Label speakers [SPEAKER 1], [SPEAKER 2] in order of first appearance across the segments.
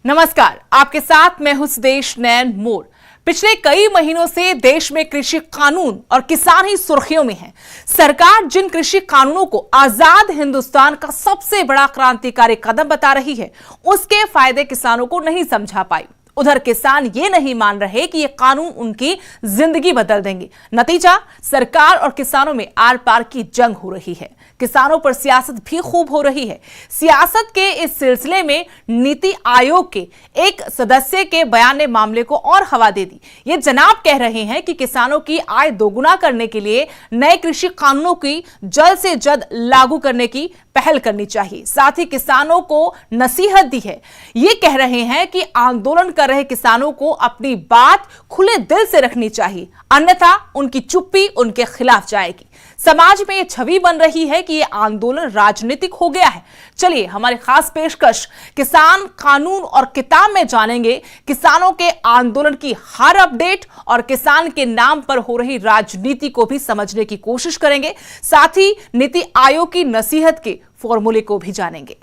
[SPEAKER 1] नमस्कार, आपके साथ मैं हूं सुदेश नैन मोर। पिछले कई महीनों से देश में कृषि कानून और किसान ही सुर्खियों में हैं। सरकार जिन कृषि कानूनों को आजाद हिंदुस्तान का सबसे बड़ा क्रांतिकारी कदम बता रही है, उसके फायदे किसानों को नहीं समझा पाई। उधर किसान ये नहीं मान रहे कि ये कानून उनकी जिंदगी बदल देंगे। नतीजा, सरकार और किसानों में आर पार की जंग हो रही है। किसानों पर सियासत भी खूब हो रही है। सियासत के इस सिलसिले में नीति आयोग के एक सदस्य के बयान ने मामले को और हवा दे दी। ये जनाब कह रहे हैं कि किसानों की आय दोगुना करने के लिए नए कृषि कानूनों की जल्द से जल्द लागू करने की पहल करनी चाहिए। साथ ही किसानों को नसीहत दी है। ये कह रहे हैं कि आंदोलन कर रहे किसानों को अपनी बात खुले दिल से रखनी चाहिए, अन्यथा उनकी चुप्पी उनके खिलाफ जाएगी। समाज में ये छवि बन रही है कि ये आंदोलन राजनीतिक हो गया है। चलिए हमारी खास पेशकश किसान कानून और किताब में जानेंगे किसानों के आंदोलन की हर अपडेट और किसान के नाम पर हो रही राजनीति को भी समझने की कोशिश करेंगे। साथ ही नीति आयोग की नसीहत के फॉर्मूले को भी जानेंगे।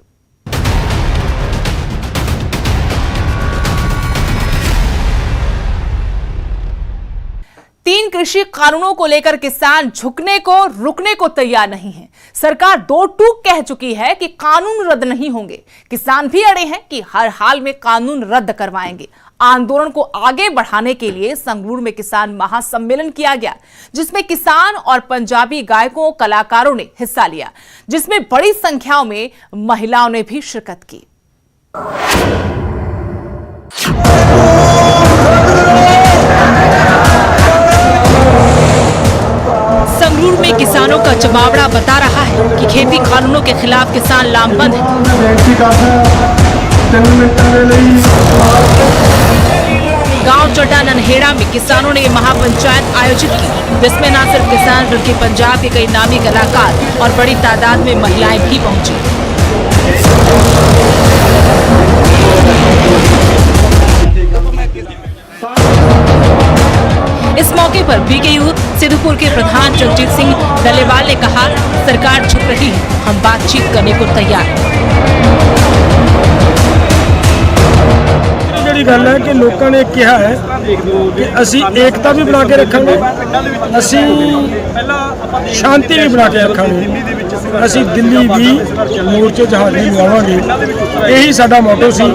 [SPEAKER 1] तीन कृषि कानूनों को लेकर किसान झुकने को रुकने को तैयार नहीं है। सरकार दो टूक कह चुकी है कि कानून रद्द नहीं होंगे। किसान भी अड़े हैं कि हर हाल में कानून रद्द करवाएंगे। आंदोलन को आगे बढ़ाने के लिए संगरूर में किसान महासम्मेलन किया गया, जिसमें किसान और पंजाबी गायकों कलाकारों ने हिस्सा लिया, जिसमें बड़ी संख्या में महिलाओं ने भी शिरकत की। संगरूर में किसानों का जमावड़ा बता रहा है कि खेती कानूनों के खिलाफ किसान लामबंद है। गांव चड्डा नन्हेड़ा में किसानों ने महापंचायत आयोजित की, जिसमें न सिर्फ किसान बल्कि पंजाब के कई नामी कलाकार और बड़ी तादाद में महिलाएं भी पहुंची। इस मौके पर बीकेयू सिद्धपुर के प्रधान जगजीत सिंह डलेवाल ने कहा, सरकार झुक रही है, हम बातचीत करने को तैयार हैं।
[SPEAKER 2] ਜਿਹੜੀ ਗੱਲ ਹੈ ਕਿ ਲੋਕਾਂ ਨੇ ਕਿਹਾ ਹੈ ਕਿ ਅਸੀਂ ਏਕਤਾ ਵੀ ਬਣਾ ਕੇ ਰੱਖਾਂਗੇ, ਅਸੀਂ ਸ਼ਾਂਤੀ ਵੀ ਬਣਾ ਕੇ ਰੱਖਾਂਗੇ, ਅਸੀਂ ਦਿੱਲੀ ਵੀ ਮੋਰਚੇ ਜਹਾਜ਼ੀ ਲਗਾਵਾਂਗੇ। ਇਹੀ ਸਾਡਾ ਮੋਟੋ ਸੀ।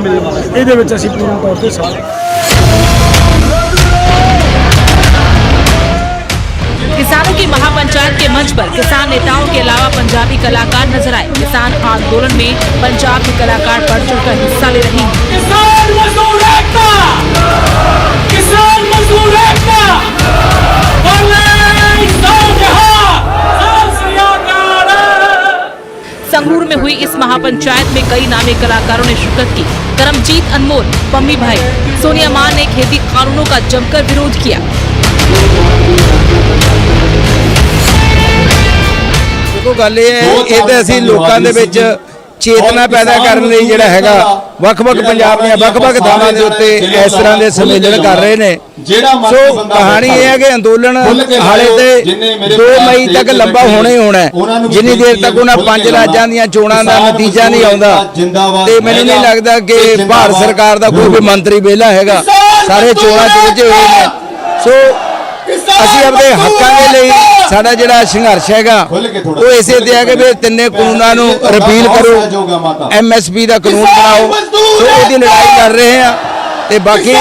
[SPEAKER 2] ਇਹਦੇ ਵਿੱਚ ਅਸੀਂ ਪੂਰਨ ਤੌਰ ਤੇ ਸਾਥ।
[SPEAKER 1] किसानों की महापंचायत के मंच पर किसान नेताओं के अलावा पंजाबी कलाकार नजर आए। किसान आंदोलन में पंजाब के कलाकार बढ़ चढ़कर हिस्सा ले रहे हैं।
[SPEAKER 3] किसान मजदूर एकता, किसान मजदूर एकता,
[SPEAKER 1] संगरूर में हुई इस महापंचायत में कई नामी कलाकारों ने शिरकत की। करमजीत अनमोल, पम्मी भाई, सोनिया मान ने खेती कानूनों का जमकर विरोध किया।
[SPEAKER 4] गल ये लोगों के विच चेतना पैदा करने लई जिहड़ा हैगा वख-वख पंजाब दी वख-वख थावां दे उत्ते इस तरह के सम्मेलन कर रहे ने। सो कहानी ये है कि अंदोलन हाले ते 2 मई तक लंबा होना ही होना है। जिन्नी देर तक उन्हां 5 राज्यां दीयां चोणां दा नतीजा नहीं आउंदा ते मैनूं नहीं लगदा कि भारत सरकार दा कोई भी मंत्री वेला हैगा। सारे चोणां च रुझे हुए ने। सो ਅਸੀਂ ਆਪਣੇ ਹੱਕਾਂ ਦੇ ਲਈ ਸਾਡਾ ਜਿਹੜਾ ਸੰਘਰਸ਼ ਹੈਗਾ ਉਹ ਇਸੇ ਤੇ ਹੈ ਕਿ ਵੀ ਤਿੰਨੇ ਕਾਨੂੰਨਾਂ ਨੂੰ ਰਿਪੀਲ ਕਰੋ, ਐਮਐਸਪੀ ਦਾ ਕਾਨੂੰਨ ਬਣਾਓ। ਸੋ ਉਹਦੀ ਲੜਾਈ ਕਰ ਰਹੇ ਆ ਤੇ ਬਾਕੀ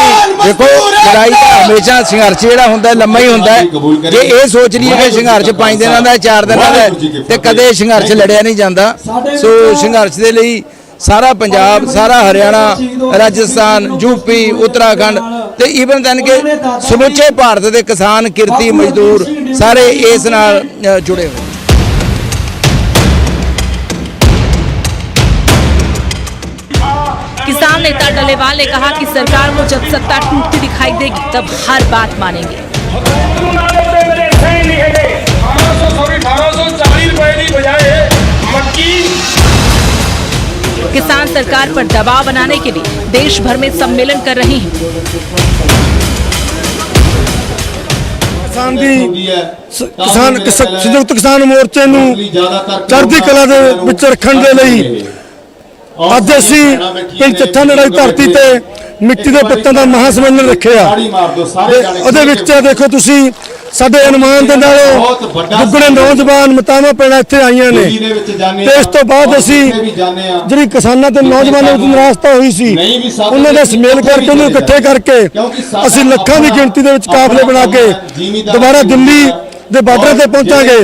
[SPEAKER 4] ਦੇਖੋ ਲੜਾਈ ਦਾ ਹਮੇਸ਼ਾ ਸੰਘਰਸ਼ ਜਿਹੜਾ ਹੁੰਦਾ ਲੰਮਾ ਹੀ ਹੁੰਦਾ। ਜੇ ਇਹ ਸੋਚ ਲਈਏ ਕਿ ਸੰਘਰਸ਼ 5 ਦਿਨਾਂ ਦਾ 4 ਦਿਨਾਂ ਦਾ ਤੇ ਕਦੇ ਸੰਘਰਸ਼ ਲੜਿਆ ਨਹੀਂ ਜਾਂਦਾ। ਸੋ ਸੰਘਰਸ਼ ਦੇ ਲਈ सारा पंजाब, सारा हरियाणा, राजस्थान, यूपी, उत्तराखंड ते ईवन तन के समूचे भारत के किसान, किरती, मजदूर सारे इस नाल जुड़े हुए।
[SPEAKER 1] किसान नेता डलेवाल ने कहा कि सरकार को जब सत्ता टूटती दिखाई देगी तब हर बात मानेंगे। किसान सरकार पर दबाव बनाने के लिए देश भर में सम्मेलन कर रहे हैं।
[SPEAKER 2] संयुक्त किसान मोर्चे नूं चढ़दी कला दे विच रखण दे लई
[SPEAKER 5] ਅੱਜ ਅਸੀਂ ਪਿੰਡ ਚੱਠਾ ਨੇੜੇ ਧਰਤੀ ਤੇ ਮਿੱਟੀ ਦੇ ਪੱਤਾਂ ਦਾ ਮਹਾ ਸੰਮੇਲਨ ਰੱਖਿਆ। ਉਹਦੇ ਵਿੱਚ ਦੇਖੋ ਤੁਸੀਂ ਸਾਡੇ ਅਨੁਮਾਨ ਦੇ ਨਾਲੋਂ ਦੁੱਗਣੇ ਨੌਜਵਾਨ ਮਤਾਵਾਂ ਪਿੰਡਾਂ ਇੱਥੇ ਆਈਆਂ ਨੇ ਤੇ ਇਸ ਤੋਂ ਬਾਅਦ ਅਸੀਂ ਜਿਹੜੀ ਕਿਸਾਨਾਂ ਤੇ ਨੌਜਵਾਨਾਂ ਨੂੰ ਨਿਰਾਸ਼ਤਾ ਹੋਈ ਸੀ ਉਹਨਾਂ ਦਾ ਸਮੇਲ ਕਰਕੇ ਉਹਨੂੰ ਇਕੱਠੇ ਕਰਕੇ ਅਸੀਂ ਲੱਖਾਂ ਦੀ ਗਿਣਤੀ ਦੇ ਵਿੱਚ ਕਾਫਲੇ ਬਣਾ ਕੇ ਦੁਬਾਰਾ ਦਿੱਲੀ ਦੇ ਬਾਰਡਰ ਤੇ ਪਹੁੰਚਾਂਗੇ।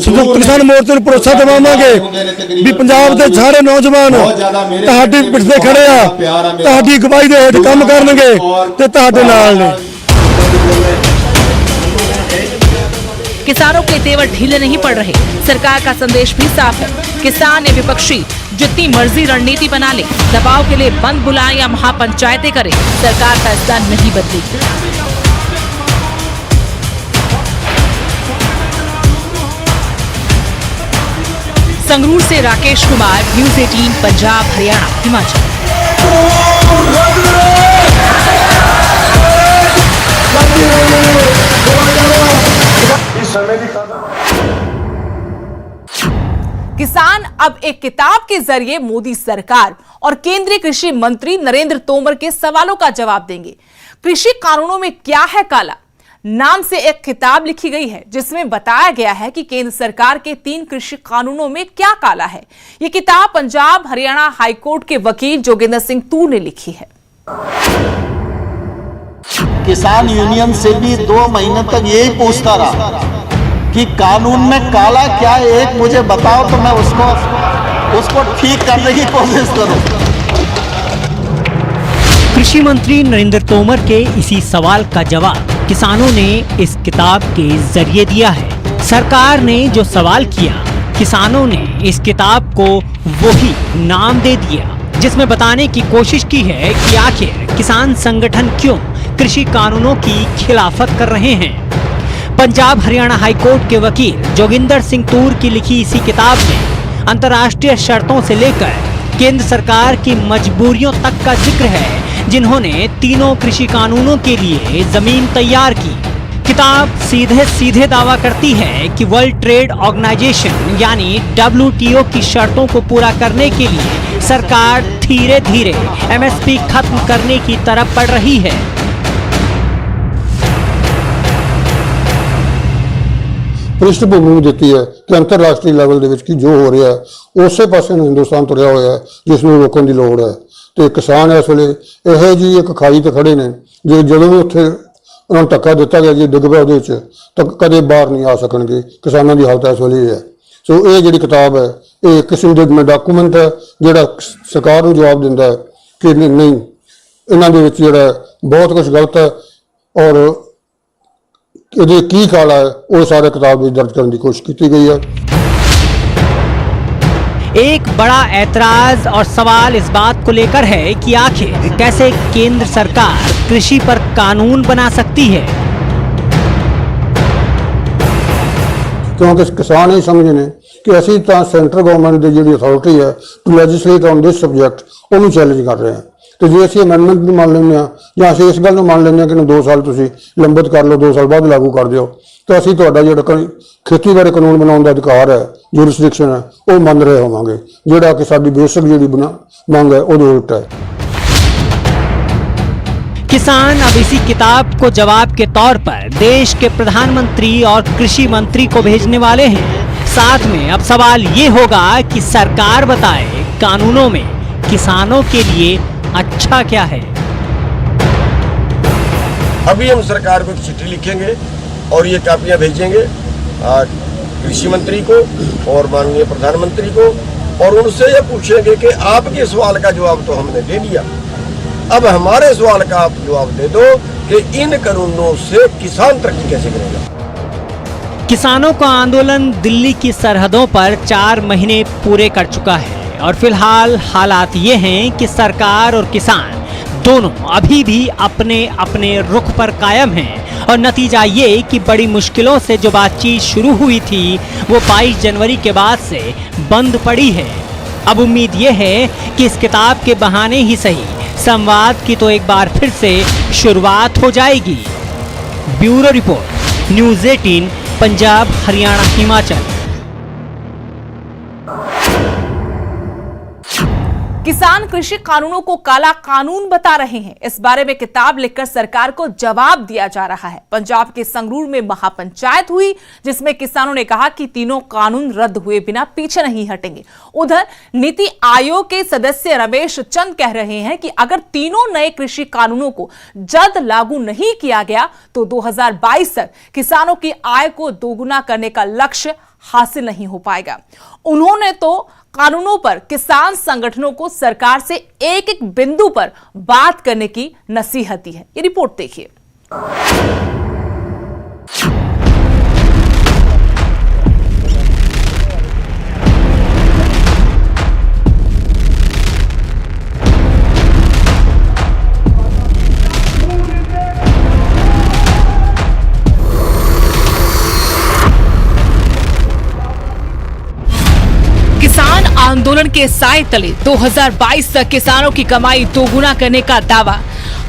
[SPEAKER 5] ਸੰਯੁਕਤ ਕਿਸਾਨ ਮੋਰਚੇ ਨੂੰ ਭਰੋਸਾ ਦਿਵਾਵਾਂਗੇ ਵੀ ਪੰਜਾਬ ਦੇ ਸਾਰੇ ਨੌਜਵਾਨ ਤੁਹਾਡੀ ਪਿੱਠ ਤੇ ਖੜੇ ਆ, ਤੁਹਾਡੀ ਅਗਵਾਈ ਦੇ ਹੇਠ ਕੰਮ ਕਰਨਗੇ ਤੇ ਤੁਹਾਡੇ ਨਾਲ ਨੇ।
[SPEAKER 1] किसानों के तेवर ढीले नहीं पड़ रहे। सरकार का संदेश भी साफ है, किसान या विपक्षी जितनी मर्जी रणनीति बना ले, दबाव के लिए बंद बुलाएं या महापंचायतें करें, सरकार फैसला नहीं बदलेगी। संगरूर से राकेश कुमार, न्यूज़ 18 पंजाब हरियाणा हिमाचल। किसान अब एक किताब के जरिए मोदी सरकार और केंद्रीय कृषि मंत्री नरेंद्र तोमर के सवालों का जवाब देंगे। कृषि कानूनों में क्या है काला नाम से एक किताब लिखी गई है जिसमें बताया गया है कि केंद्र सरकार के 3 कृषि कानूनों में क्या काला है। यह किताब पंजाब हरियाणा हाईकोर्ट के वकील जोगिंदर सिंह तूर ने लिखी है।
[SPEAKER 6] किसान यूनियन से भी 2 महीने तक यही पूछता रहा कि कानून में काला क्या है, एक मुझे बताओ तो मैं उसको ठीक करने की कोशिश करूं।
[SPEAKER 7] कृषि मंत्री नरेंद्र तोमर के इसी सवाल का जवाब किसानों ने इस किताब के जरिए दिया है। सरकार ने जो सवाल किया, किसानों ने इस किताब को वही नाम दे दिया जिसमें बताने की कोशिश की है कि आखिर किसान संगठन क्यों कृषि कानूनों की खिलाफत कर रहे हैं। पंजाब हरियाणा हाईकोर्ट के वकील जोगिंदर सिंह तूर की लिखी इसी किताब में अंतर्राष्ट्रीय शर्तों से लेकर केंद्र सरकार की मजबूरियों तक का जिक्र है, जिन्होंने तीनों कृषि कानूनों के लिए जमीन तैयार की। किताब सीधे सीधे दावा करती है कि वर्ल्ड ट्रेड ऑर्गेनाइजेशन यानी WTO की शर्तों को पूरा करने के लिए सरकार धीरे धीरे MSP खत्म करने की तरफ बढ़ रही है।
[SPEAKER 8] पृष्ठभूमि भी देती है कि अंतरराष्ट्रीय लैवल ਦੇ ਵਿੱਚ ਕੀ ਜੋ ਹੋ ਰਿਹਾ ਹੈ ਉਸੇ ਪਾਸੇ ਨੂੰ ਹਿੰਦੁਸਤਾਨ ਤੁਰਿਆ ਹੋਇਆ ਹੈ ਜਿਸ ਨੂੰ ਰੋਕਣ ਦੀ ਲੋੜ ਹੈ। ਤੇ ਕਿਸਾਨ ਇਸ ਵੇਲੇ ਇਹੋ ਜੀ ਇੱਕ ਖਾਈ ਤੇ ਖੜੇ ਨੇ ਜੇ ਜਦੋਂ ਵੀ ਉੱਥੇ ਉਹਨਾਂ ਨੂੰ ਧੱਕਾ ਦਿੱਤਾ ਗਿਆ ਜੀ ਡਿੱਗ ਪਿਆ ਉਹਦੇ ਵਿੱਚ ਤਾਂ ਕਦੇ ਬਾਹਰ ਨਹੀਂ ਆ ਸਕਣਗੇ। ਕਿਸਾਨਾਂ ਦੀ ਹਾਲਤ ਇਸ ਵੇਲੇ ਹੈ। ਸੋ ਇਹ ਜਿਹੜੀ ਕਿਤਾਬ ਹੈ ਇਹ ਕਿਸਮ ਦੇ ਡਾਕੂਮੈਂਟ ਹੈ ਜਿਹੜਾ ਸਰਕਾਰ ਨੂੰ ਜਵਾਬ ਦਿੰਦਾ ਹੈ ਕਿ ਨਹੀਂ ਇਹਨਾਂ ਦੇ ਵਿੱਚ ਜਿਹੜਾ ਬਹੁਤ ਕੁਝ ਗਲਤ ਹੈ ਔਰ ਇਹਦੇ ਕੀ ਕਾਲਾ ਹੈ ਉਹ ਸਾਰੇ किताब में दर्ज करने की कोशिश की गई है।
[SPEAKER 7] एक बड़ा ऐतराज और सवाल इस बात को लेकर है कि आखिर कैसे केंद्र सरकार कृषि पर कानून बना सकती है,
[SPEAKER 8] क्योंकि किसान ही समझे ने कि असी तो सेंट्रल गवर्नमेंट की जी अथॉरिटी है टू लैजिस्लेट ऑन दिस सबजैक्ट उन्होंने चैलेंज कर रहे हैं। तो जो असं अमेंडमेंट भी मान लें या असं इस गल मान लें कि 2 साल तुम लंबित कर लो 2 साल बाद लागू कर दो तो असी तो जो खेती बारे कानून बनाने का अधिकार है जूरिसडिक्शन है वो मान रहे होवांगे जोड़ा कि साडी बेसिक जी मांग है वो उल्ट है।
[SPEAKER 7] किसान अब इसी किताब को जवाब के तौर पर देश के प्रधानमंत्री और कृषि मंत्री को भेजने वाले हैं। साथ में अब सवाल ये होगा कि सरकार बताए कानूनों में किसानों के लिए अच्छा क्या है।
[SPEAKER 9] अभी हम सरकार को चिट्ठी लिखेंगे और ये कापियां भेजेंगे कृषि मंत्री को और माननीय प्रधानमंत्री को और उनसे ये पूछेंगे कि आपके सवाल का जवाब तो हमने दे दिया, अब हमारे सवाल का आप जवाब दे दो कि इन कानूनों से किसान तरक्की कैसे करेगा।
[SPEAKER 7] किसानों का आंदोलन दिल्ली की सरहदों पर 4 महीने पूरे कर चुका है और फिलहाल हालात ये हैं कि सरकार और किसान दोनों अभी भी अपने अपने रुख पर कायम हैं और नतीजा ये कि बड़ी मुश्किलों से जो बातचीत शुरू हुई थी वो 22 जनवरी के बाद से बंद पड़ी है। अब उम्मीद ये है कि इस किताब के बहाने ही सही संवाद की तो एक बार फिर से शुरुआत हो जाएगी। Bureau report, news 18 Punjab Haryana Himachal.
[SPEAKER 1] किसान कृषि कानूनों को काला कानून बता रहे हैं। इस बारे में किताब लिखकर सरकार को जवाब दिया जा रहा है। पंजाब के संगरूर में महापंचायत हुई, जिसमें किसानों ने कहा कि तीनों कानून रद्द हुए बिना पीछे नहीं हटेंगे। उधर नीति आयोग के सदस्य रमेश चंद कह रहे हैं कि अगर तीनों नए कृषि कानूनों को जल्द लागू नहीं किया गया तो 2022 तक किसानों की आय को दोगुना करने का लक्ष्य हासिल नहीं हो पाएगा। उन्होंने तो कानूनों पर किसान संगठनों को सरकार से एक एक बिंदु पर बात करने की नसीहत दी है। ये रिपोर्ट देखिए। किसान आंदोलन के साए तले 2022 तक किसानों की कमाई दोगुना करने का दावा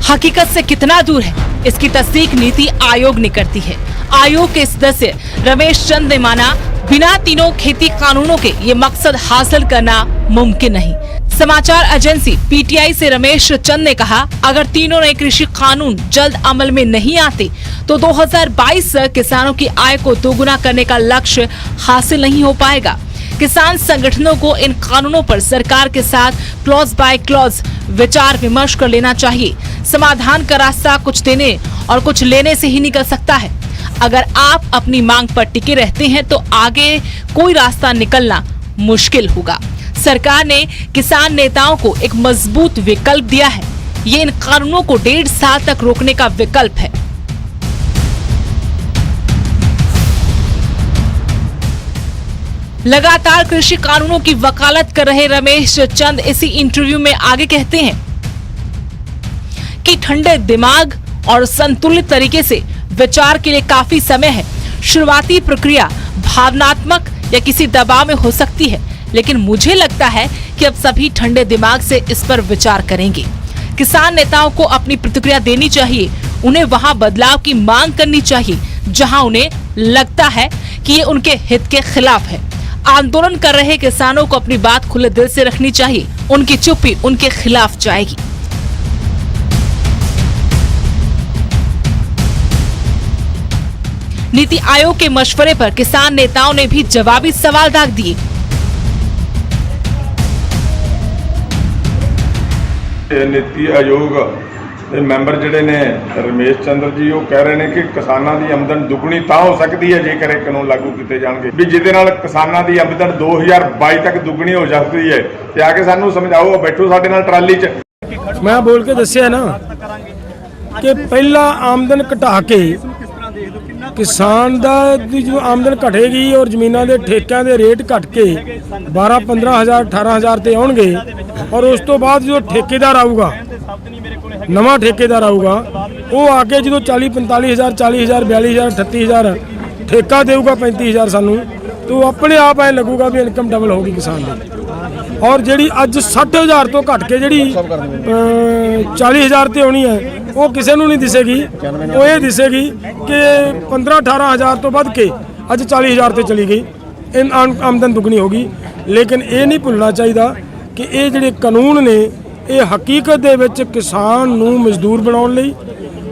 [SPEAKER 1] हकीकत से कितना दूर है, इसकी तस्दीक नीति आयोग ने करती है। आयोग के सदस्य रमेश चंद ने माना, बिना तीनों खेती कानूनों के ये मकसद हासिल करना मुमकिन नहीं। समाचार एजेंसी पीटीआई से रमेश चंद ने कहा, अगर तीनों नए कृषि कानून जल्द अमल में नहीं आते तो 2022 तक किसानों की आय को दोगुना करने का लक्ष्य हासिल नहीं हो पाएगा। किसान संगठनों को इन कानूनों पर सरकार के साथ क्लॉज बाय क्लॉज विचार विमर्श कर लेना चाहिए। समाधान का रास्ता कुछ देने और कुछ लेने से ही निकल सकता है। अगर आप अपनी मांग पर टिके रहते हैं तो आगे कोई रास्ता निकलना मुश्किल होगा। सरकार ने किसान नेताओं को एक मजबूत विकल्प दिया है। ये इन कानूनों को 1.5 साल तक रोकने का विकल्प है। लगातार कृषि कानूनों की वकालत कर रहे रमेश चंद इसी इंटरव्यू में आगे कहते हैं कि ठंडे दिमाग और संतुलित तरीके से विचार के लिए काफी समय है। शुरुआती प्रक्रिया भावनात्मक या किसी दबाव में हो सकती है, लेकिन मुझे लगता है कि अब सभी ठंडे दिमाग से इस पर विचार करेंगे। किसान नेताओं को अपनी प्रतिक्रिया देनी चाहिए। उन्हें वहां बदलाव की मांग करनी चाहिए जहां उन्हें लगता है कि ये उनके हित के खिलाफ है। आंदोलन कर रहे किसानों को अपनी बात खुले दिल से रखनी चाहिए। उनकी चुप्पी उनके खिलाफ जाएगी। नीति आयोग के मशवरे पर किसान नेताओं ने भी जवाबी सवाल दाग दिए।
[SPEAKER 10] नीति आयोग ਦੇ ਮੈਂਬਰ ਜਿਹੜੇ ਨੇ ਰਮੇਸ਼ ਚੰਦਰ ਜੀ ਉਹ ਕਹਿ ਰਹੇ ਨੇ ਕਿ ਕਿਸਾਨਾਂ ਦੀ ਆਮਦਨ ਦੁੱਗਣੀ ਤਾਂ ਹੋ ਸਕਦੀ ਹੈ ਜੇਕਰ ਇਹ ਕਾਨੂੰਨ ਲਾਗੂ ਕੀਤੇ ਜਾਣਗੇ, ਵੀ ਜਿਹਦੇ ਨਾਲ ਕਿਸਾਨਾਂ ਦੀ ਆਮਦਨ 2022 ਤੱਕ ਦੁੱਗਣੀ ਹੋ ਸਕਦੀ ਹੈ। ਤੇ ਆ ਕੇ ਸਾਨੂੰ ਸਮਝਾਓ, ਬੈਠੋ ਸਾਡੇ ਨਾਲ ਟਰਾਲੀ 'ਚ।
[SPEAKER 2] ਮੈਂ ਬੋਲ ਕੇ ਦੱਸਿਆ ਨਾ ਕਿ ਪਹਿਲਾਂ ਆਮਦਨ ਘਟਾ ਕੇ ਕਿਸਾਨ ਦਾ ਦੀ ਜੋ ਆਮਦਨ ਘਟੇਗੀ ਔਰ ਜ਼ਮੀਨਾਂ ਦੇ ਠੇਕਿਆਂ ਦੇ ਰੇਟ ਘਟ ਕੇ 12-15,000 18,000 ਤੇ ਆਉਣਗੇ ਔਰ ਉਸ ਤੋਂ ਬਾਅਦ ਜੋ ਠੇਕੇਦਾਰ ਆਊਗਾ, ਨਵਾਂ ਠੇਕੇਦਾਰ ਆਊਗਾ, ਉਹ ਆ ਕੇ ਜਦੋਂ 40-45,000 40,000 42,000 38,000 ਠੇਕਾ ਦੇਊਗਾ 35,000 ਸਾਨੂੰ, ਤੇ ਉਹ ਆਪਣੇ ਆਪ ਐ ਲੱਗੂਗਾ ਵੀ ਇਨਕਮ ਡਬਲ ਹੋ ਗਈ ਕਿਸਾਨ ਦੀ। ਔਰ ਜਿਹੜੀ ਅੱਜ 60,000 ਤੋਂ ਘਟ ਕੇ ਜਿਹੜੀ 40,000 ਤੇ ਆਉਣੀ ਹੈ ਉਹ ਕਿਸੇ ਨੂੰ ਨਹੀਂ ਦਿਸੇਗੀ। ਉਹ ਇਹ ਦਿਸੇਗੀ ਕਿ 15-18,000 ਤੋਂ ਵੱਧ ਕੇ ਅੱਜ 40,000 ਤੇ ਚਲੀ ਗਈ, ਆਮਦਨ ਦੁੱਗਣੀ ਹੋ ਗਈ। ਲੇਕਿਨ ਇਹ ਨਹੀਂ ਭੁੱਲਣਾ ਚਾਹੀਦਾ ਕਿ ਇਹ ਜਿਹੜੇ ਕਾਨੂੰਨ ਨੇ ਇਹ ਹਕੀਕਤ ਦੇ ਵਿੱਚ ਕਿਸਾਨ ਨੂੰ ਮਜ਼ਦੂਰ ਬਣਾਉਣ ਲਈ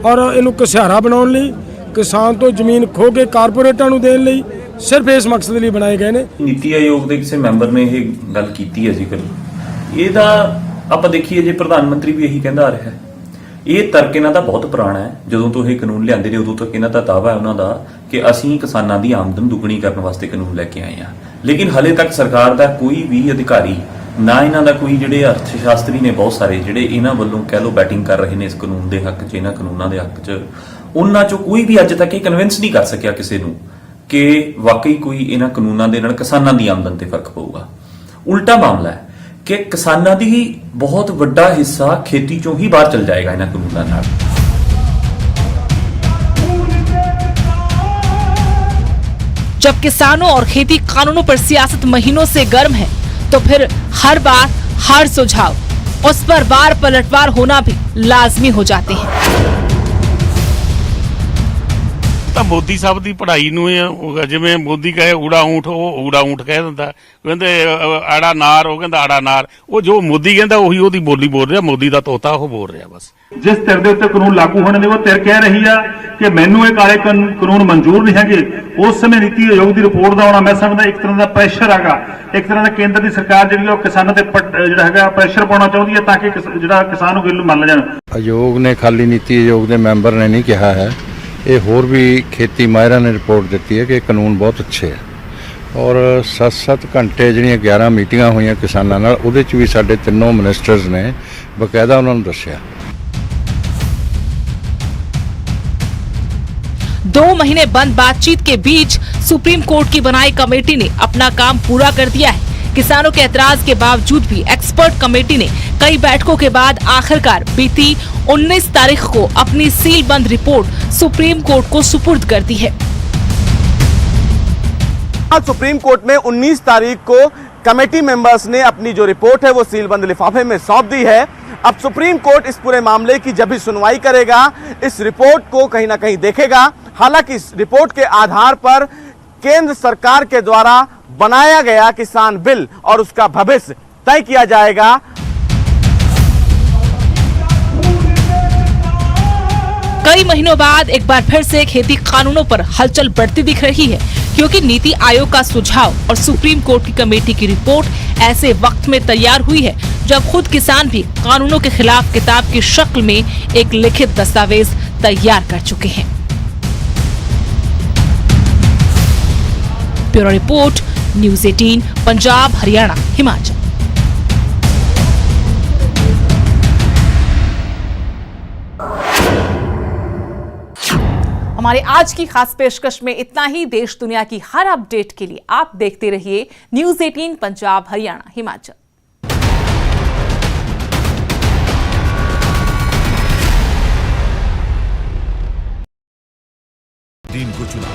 [SPEAKER 2] ਔਰ ਇਹਨੂੰ ਘਸਿਆਰਾ ਬਣਾਉਣ ਲਈ, ਕਿਸਾਨ ਤੋਂ ਜ਼ਮੀਨ ਖੋਹ ਕੇ ਕਾਰਪੋਰੇਟਾਂ ਨੂੰ ਦੇਣ ਲਈ ਸਿਰਫ ਇਸ ਮਕਸਦ ਲਈ ਬਣਾਏ ਗਏ ਨੇ।
[SPEAKER 11] ਨੀਤੀ ਆਯੋਗ ਦੇ ਕਿਸੇ ਮੈਂਬਰ ਨੇ ਇਹ ਗੱਲ ਕੀਤੀ ਹੈ ਜ਼ਿਕਰ, ਇਹਦਾ ਆਪਾਂ ਦੇਖੀਏ ਜੇ ਪ੍ਰਧਾਨ ਮੰਤਰੀ ਵੀ ਇਹੀ ਕਹਿੰਦਾ ਆ ਰਿਹਾ ਹੈ। ਇਹ ਤਰਕ ਇਹਨਾਂ ਦਾ ਬਹੁਤ ਪੁਰਾਣਾ ਹੈ। ਜਦੋਂ ਤੋਂ ਇਹ ਕਾਨੂੰਨ ਲਿਆਂਦੇ ਨੇ ਉਦੋਂ ਤੱਕ ਇਹਨਾਂ ਦਾ ਦਾਅਵਾ ਹੈ ਉਹਨਾਂ ਦਾ ਕਿ ਅਸੀਂ ਕਿਸਾਨਾਂ ਦੀ ਆਮਦਨ ਦੁੱਗਣੀ ਕਰਨ ਵਾਸਤੇ ਕਾਨੂੰਨ ਲੈ ਕੇ ਆਏ ਹਾਂ। ਲੇਕਿਨ ਹਲੇ ਤੱਕ ਸਰਕਾਰ ਦਾ ਕੋਈ ਵੀ ਅਧਿਕਾਰੀ, ਨਾ ਇਹਨਾਂ ਦਾ ਕੋਈ ਜਿਹੜੇ ਅਰਥ ਸ਼ਾਸਤਰੀ ਨੇ ਬਹੁਤ ਸਾਰੇ ਜਿਹੜੇ ਇਹਨਾਂ ਵੱਲੋਂ ਕਹਿ ਲਓ ਬੈਟਿੰਗ ਕਰ ਰਹੇ ਨੇ ਇਸ ਕਾਨੂੰਨ ਦੇ ਹੱਕ 'ਚ, ਇਹਨਾਂ ਕਾਨੂੰਨਾਂ ਦੇ ਹੱਕ 'ਚ, ਉਹਨਾਂ 'ਚੋਂ ਕੋਈ ਵੀ ਅੱਜ ਤੱਕ ਇਹ ਕਨਵਿੰਸ ਨਹੀਂ ਕਰ ਸਕਿਆ ਕਿਸੇ ਨੂੰ ਕਿ ਵਾਕਈ ਕੋਈ ਇਹਨਾਂ ਕਾਨੂੰਨਾਂ ਦੇ ਨਾਲ ਕਿਸਾਨਾਂ ਦੀ ਆਮਦਨ ਤੇ ਫਰਕ ਪਊਗਾ। ਉਲਟਾ ਮਾਮਲਾ ਹੈ ਕਿ ਕਿਸਾਨਾਂ ਦੀ ਬਹੁਤ ਵੱਡਾ ਹਿੱਸਾ ਖੇਤੀ 'ਚੋਂ ਹੀ ਬਾਹਰ ਚਲ ਜਾਏਗਾ ਇਹਨਾਂ ਕਾਨੂੰਨਾਂ ਨਾਲ।
[SPEAKER 1] जब किसानों और खेती कानूनों पर सियासत महीनों से गर्म है तो फिर हर बात, हर सुझाव उस पर बार पलटवार होना भी लाजमी हो जाते हैं।
[SPEAKER 12] ਤਾਂ ਮੋਦੀ ਸਾਹਿਬ ਦੀ ਪੜ੍ਹਾਈ ਨੂੰ ਜਿਵੇਂ ਮੋਦੀ ਕਹੇ ਊੜਾ ਊਂਠ ਉਹ ਊੜਾ ਊਂਠ ਕਹਿ ਦਿੰਦਾ, ਕਹਿੰਦੇ ਆੜਾ ਨਾਰ ਉਹ ਕਹਿੰਦਾ ਆੜਾ ਨਾਰ, ਉਹ ਜੋ ਮੋਦੀ ਕਹਿੰਦਾ ਉਹੀ ਉਹਦੀ ਬੋਲੀ ਬੋਲ ਰਿਹਾ, ਮੋਦੀ ਦਾ ਤੋਤਾ ਉਹ ਬੋਲ ਰਿਹਾ ਬਸ।
[SPEAKER 13] ਜਿਸ ਧਿਰ ਦੇ ਉੱਤੇ ਕਾਨੂੰਨ ਲਾਗੂ ਹੋਣੇ ਨੇ ਉਹ ਧਿਰ ਕਹਿ ਰਹੀ ਆ ਕਿ ਮੈਨੂੰ ਇਹ ਕਾਲੇ ਕਾਨੂੰਨ ਮਨਜ਼ੂਰ ਨਹੀਂ ਹੈਗੇ। ਉਸ ਸਮੇਂ ਨੀਤੀ ਆਯੋਗ ਦੀ ਰਿਪੋਰਟ ਦਾ ਆਉਣਾ ਮੈਂ ਸਮਝਦਾ ਇੱਕ ਤਰ੍ਹਾਂ ਦਾ ਪ੍ਰੈਸ਼ਰ ਹੈਗਾ, ਇੱਕ ਤਰ੍ਹਾਂ ਦਾ ਕੇਂਦਰ ਦੀ ਸਰਕਾਰ ਜਿਹੜੀ ਉਹ ਕਿਸਾਨਾਂ ਤੇ ਜਿਹੜਾ ਹੈਗਾ ਪ੍ਰੈਸ਼ਰ ਪਾਉਣਾ ਚਾਹੁੰਦੀ ਹੈ ਤਾਂ ਕਿ ਜਿਹੜਾ ਕਿਸਾਨ ਨੂੰ ਬਿੱਲ ਮੰਨ ਜਾਣ।
[SPEAKER 8] ਆਯੋਗ ਨੇ ਖਾਲੀ ਨੀਤੀ ਆਯੋਗ ਦੇ ਮੈਂਬਰ ਨੇ ਨਹੀਂ ਕਿਹਾ ਹੈ, ਇਹ ਹੋਰ ਵੀ ਖੇਤੀ ਮਾਹਿਰਾਂ ਨੇ ਰਿਪੋਰਟ ਦਿੱਤੀ ਹੈ ਕਿ ਇਹ ਕਾਨੂੰਨ ਬਹੁਤ ਅੱਛੇ ਹੈ। ਔਰ 7-7 ਘੰਟੇ ਜਿਹੜੀਆਂ 11 ਮੀਟਿੰਗਾਂ ਹੋਈਆਂ ਕਿਸਾਨਾਂ ਨਾਲ, ਉਹਦੇ 'ਚ ਵੀ ਸਾਡੇ ਤਿੰਨੋਂ ਮਿਨਿਸਟਰਸ ਨੇ ਬਕਾਇਦਾ ਉਹਨਾਂ ਨੂੰ ਦੱਸਿਆ।
[SPEAKER 1] 2 महीने बंद बातचीत के बीच सुप्रीम कोर्ट की बनाई कमेटी ने अपना काम पूरा कर दिया है। किसानों के एतराज के बावजूद भी एक्सपर्ट कमेटी ने कई बैठकों के बाद आखिरकार बीती 19 तारीख को अपनी सीलबंद रिपोर्ट सुप्रीम कोर्ट को सुपुर्द कर दी है।
[SPEAKER 6] आज सुप्रीम कोर्ट में 19 तारीख को कमेटी मेंबर्स ने अपनी जो रिपोर्ट है वो सीलबंद लिफाफे में सौंप दी है। अब सुप्रीम कोर्ट इस पूरे मामले की जब भी सुनवाई करेगा, इस रिपोर्ट को कहीं ना कहीं देखेगा। हालांकि इस रिपोर्ट के आधार पर केंद्र सरकार के द्वारा बनाया गया किसान बिल और उसका भविष्य तय किया जाएगा।
[SPEAKER 1] कई महीनों बाद एक बार फिर से खेती कानूनों पर हलचल बढ़ती दिख रही है, क्योंकि नीति आयोग का सुझाव और सुप्रीम कोर्ट की कमेटी की रिपोर्ट ऐसे वक्त में तैयार हुई है जब खुद किसान भी कानूनों के खिलाफ किताब की शक्ल में एक लिखित दस्तावेज तैयार कर चुके हैं। Bureau report, news 18, Punjab, Haryana, Himachal. हमारे आज की खास पेशकश में इतना ही। देश दुनिया की हर अपडेट के लिए आप देखते रहिए न्यूज़ 18 पंजाब, हरियाणा, हिमाचल।
[SPEAKER 3] दिन को चुना